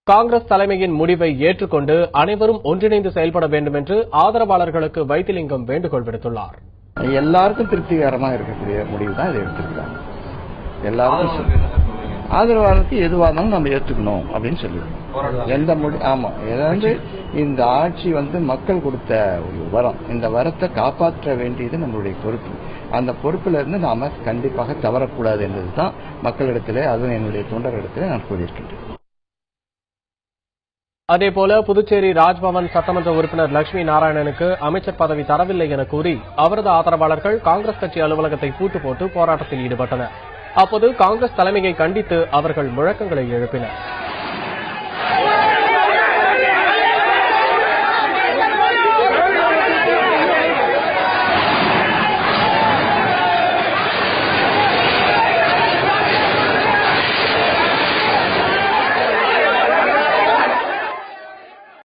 காங்கிரஸ் தலைமையின் முடிவை ஏற்றுக்கொண்டு அனைவரும் ஒன்றிணைந்து செயல்பட வேண்டும் என்று ஆதரவாளர்களுக்கு வைத்திலிங்கம் வேண்டுகோள் விடுத்துள்ளார். எல்லாருக்கும் திருப்திகரமாக இருக்கக்கூடிய முடிவு தான் இதை எடுத்திருக்காங்க. எல்லாருக்கும் ஆதரவாளருக்கு எதுவாக இருந்தாலும் நம்ம ஏற்றுக்கணும் அப்படின்னு சொல்லிடுவோம். எந்த ஆமா, ஏதாவது இந்த ஆட்சி மக்கள் கொடுத்த ஒரு வரம், இந்த வரத்தை காப்பாற்ற வேண்டியது நம்மளுடைய பொறுப்பு. அந்த பொறுப்புல இருந்து நாம கண்டிப்பாக தவறக்கூடாது என்பதுதான் மக்களிடத்திலே, அதுவும் என்னுடைய தொண்டரிடத்திலே நான் கூறியிருக்கின்றேன். அதேபோல புதுச்சேரி ராஜ்பவன் சட்டமன்ற உறுப்பினர் லட்சுமி நாராயணனுக்கு அமைச்சர் பதவி தரவில்லை என கூறி அவரது ஆதரவாளர்கள் காங்கிரஸ் கட்சி அலுவலகத்தை பூட்டு போட்டு போராட்டத்தில் ஈடுபட்டனர். அப்போது காங்கிரஸ் தலைமையை கண்டித்து அவர்கள் முழக்கங்களை எழுப்பினர்.